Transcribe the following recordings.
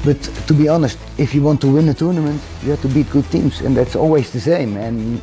But to be honest, if you want to win a tournament, you have to beat good teams, and that's always the same. And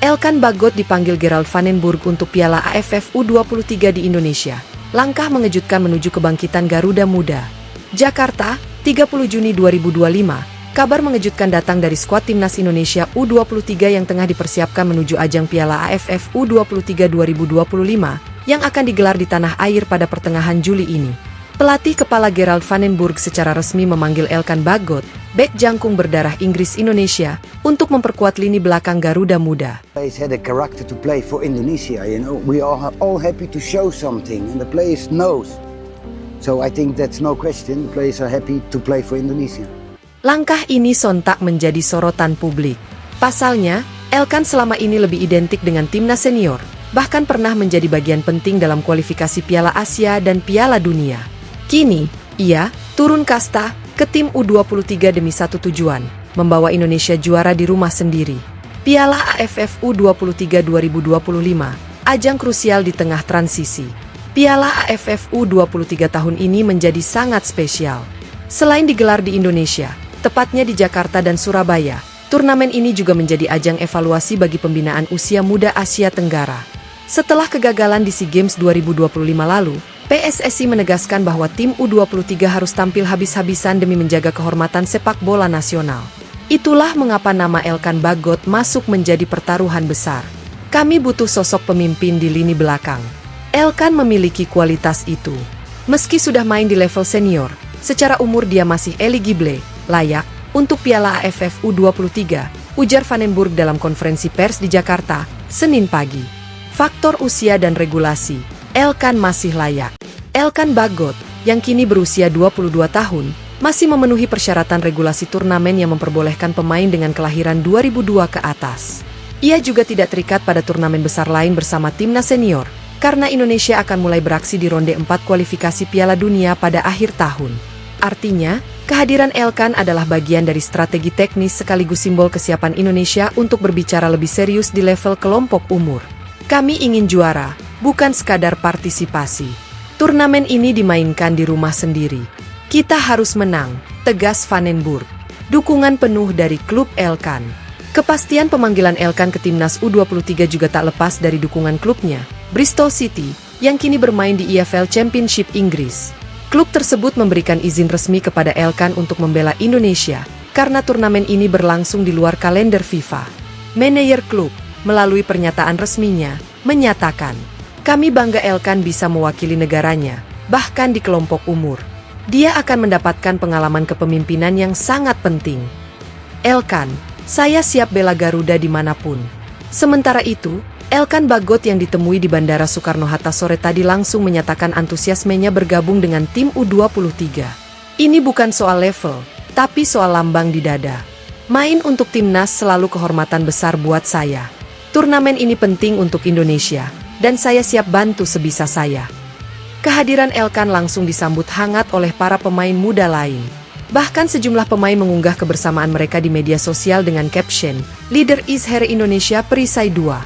Elkan Bagot dipanggil Gerald van den Burg untuk Piala AFF U23 di Indonesia. Langkah mengejutkan menuju kebangkitan Garuda Muda. Jakarta, 30 Juni 2025. Kabar mengejutkan datang dari skuad timnas Indonesia U23 yang tengah dipersiapkan menuju ajang Piala AFF U23 2025 yang akan digelar di tanah air pada pertengahan Juli ini. Pelatih kepala Gerald van den Burg secara resmi memanggil Elkan Bagot, bek jangkung berdarah Inggris Indonesia, untuk memperkuat lini belakang Garuda Muda. players had a character to play for Indonesia. You know, we are all happy to show something, and the players knows. So I think that's no question. The players are happy to play for Indonesia. Langkah ini sontak menjadi sorotan publik. Pasalnya, Elkan selama ini lebih identik dengan timnas senior, bahkan pernah menjadi bagian penting dalam kualifikasi Piala Asia dan Piala Dunia. Kini, ia turun kasta ke tim U23 demi satu tujuan, membawa Indonesia juara di rumah sendiri. Piala AFF U23 2025, ajang krusial di tengah transisi. Piala AFF U23 tahun ini menjadi sangat spesial. Selain digelar di Indonesia, tepatnya di Jakarta dan Surabaya, turnamen ini juga menjadi ajang evaluasi bagi pembinaan usia muda Asia Tenggara. Setelah kegagalan di SEA Games 2025 lalu, PSSI menegaskan bahwa tim U23 harus tampil habis-habisan demi menjaga kehormatan sepak bola nasional. Itulah mengapa nama Elkan Bagot masuk menjadi pertaruhan besar. Kami butuh sosok pemimpin di lini belakang. Elkan memiliki kualitas itu. Meski sudah main di level senior, secara umur dia masih eligible, layak, untuk Piala AFF U23, ujar Van den Burg dalam konferensi pers di Jakarta, Senin pagi. Faktor usia dan regulasi, Elkan masih layak. Elkan Bagot, yang kini berusia 22 tahun, masih memenuhi persyaratan regulasi turnamen yang memperbolehkan pemain dengan kelahiran 2002 ke atas. Ia juga tidak terikat pada turnamen besar lain bersama timnas senior, karena Indonesia akan mulai beraksi di ronde 4 kualifikasi Piala Dunia pada akhir tahun. Artinya, kehadiran Elkan adalah bagian dari strategi teknis sekaligus simbol kesiapan Indonesia untuk berbicara lebih serius di level kelompok umur. Kami ingin juara, bukan sekadar partisipasi. Turnamen ini dimainkan di rumah sendiri. Kita harus menang, tegas Van den Burg. Dukungan penuh dari klub Elkan. Kepastian pemanggilan Elkan ke timnas U23 juga tak lepas dari dukungan klubnya, Bristol City, yang kini bermain di EFL Championship Inggris. Klub tersebut memberikan izin resmi kepada Elkan untuk membela Indonesia, karena turnamen ini berlangsung di luar kalender FIFA. Manajer klub, melalui pernyataan resminya, menyatakan, "Kami bangga Elkan bisa mewakili negaranya, bahkan di kelompok umur. Dia akan mendapatkan pengalaman kepemimpinan yang sangat penting. Elkan, saya siap bela Garuda dimanapun." Sementara itu, Elkan Bagot yang ditemui di Bandara Soekarno-Hatta sore tadi langsung menyatakan antusiasmenya bergabung dengan tim U23. "Ini bukan soal level, tapi soal lambang di dada. Main untuk timnas selalu kehormatan besar buat saya. Turnamen ini penting untuk Indonesia, dan saya siap bantu sebisa saya." Kehadiran Elkan langsung disambut hangat oleh para pemain muda lain. Bahkan sejumlah pemain mengunggah kebersamaan mereka di media sosial dengan caption, "Leader is here Indonesia Perisai 2.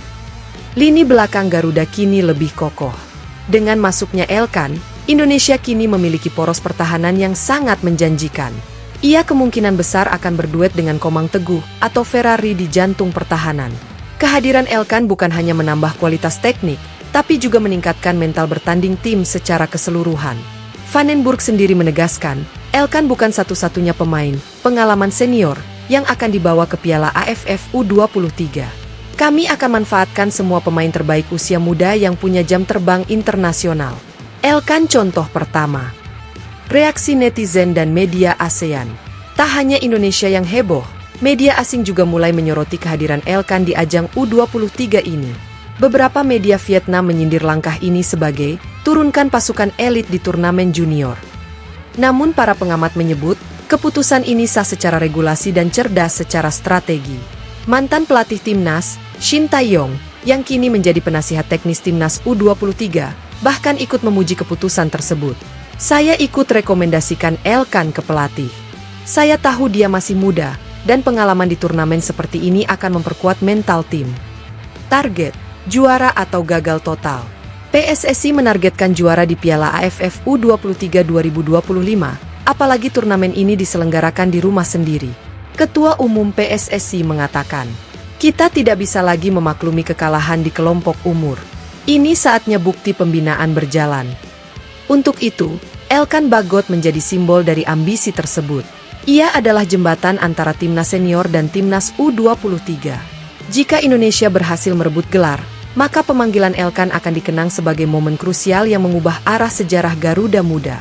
Lini belakang Garuda kini lebih kokoh. Dengan masuknya Elkan, Indonesia kini memiliki poros pertahanan yang sangat menjanjikan. Ia kemungkinan besar akan berduet dengan Komang Teguh atau Ferrari di jantung pertahanan. Kehadiran Elkan bukan hanya menambah kualitas teknik, tapi juga meningkatkan mental bertanding tim secara keseluruhan. Van den Burg sendiri menegaskan, Elkan bukan satu-satunya pemain pengalaman senior yang akan dibawa ke Piala AFF U23. "Kami akan manfaatkan semua pemain terbaik usia muda yang punya jam terbang internasional." Elkan contoh pertama. Reaksi netizen dan media ASEAN. Tak hanya Indonesia yang heboh, media asing juga mulai menyoroti kehadiran Elkan di ajang U23 ini. Beberapa media Vietnam menyindir langkah ini sebagai turunkan pasukan elit di turnamen junior. Namun para pengamat menyebut, keputusan ini sah secara regulasi dan cerdas secara strategi. Mantan pelatih timnas, Shin Tae-yong, yang kini menjadi penasihat teknis timnas U23, bahkan ikut memuji keputusan tersebut. "Saya ikut rekomendasikan Elkan ke pelatih. Saya tahu dia masih muda, dan pengalaman di turnamen seperti ini akan memperkuat mental tim. Target, juara atau gagal total. PSSI menargetkan juara di Piala AFF U23 2025, apalagi turnamen ini diselenggarakan di rumah sendiri. Ketua Umum PSSI mengatakan, "Kita tidak bisa lagi memaklumi kekalahan di kelompok umur. Ini saatnya bukti pembinaan berjalan." Untuk itu, Elkan Bagot menjadi simbol dari ambisi tersebut. Ia adalah jembatan antara timnas senior dan timnas U23. Jika Indonesia berhasil merebut gelar, maka pemanggilan Elkan akan dikenang sebagai momen krusial yang mengubah arah sejarah Garuda Muda.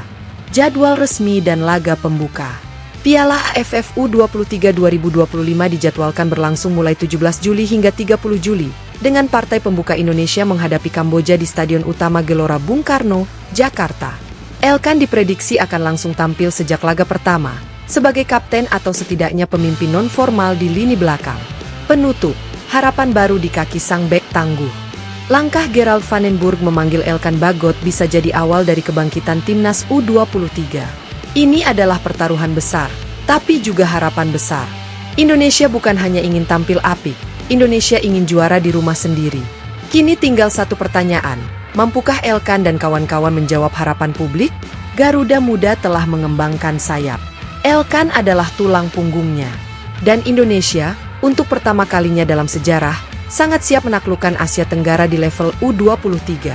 Jadwal resmi dan laga pembuka. Piala AFF U23 2025 dijadwalkan berlangsung mulai 17 Juli hingga 30 Juli, dengan partai pembuka Indonesia menghadapi Kamboja di Stadion Utama Gelora Bung Karno, Jakarta. Elkan diprediksi akan langsung tampil sejak laga pertama, sebagai kapten atau setidaknya pemimpin non-formal di lini belakang. Penutup, harapan baru di kaki sang bek tangguh. Langkah Gerald Vandenburg memanggil Elkan Bagot bisa jadi awal dari kebangkitan timnas U23. Ini adalah pertaruhan besar, tapi juga harapan besar. Indonesia bukan hanya ingin tampil apik, Indonesia ingin juara di rumah sendiri. Kini tinggal satu pertanyaan, mampukah Elkan dan kawan-kawan menjawab harapan publik? Garuda Muda telah mengembangkan sayap. Elkan adalah tulang punggungnya. Dan Indonesia, untuk pertama kalinya dalam sejarah, sangat siap menaklukkan Asia Tenggara di level U23.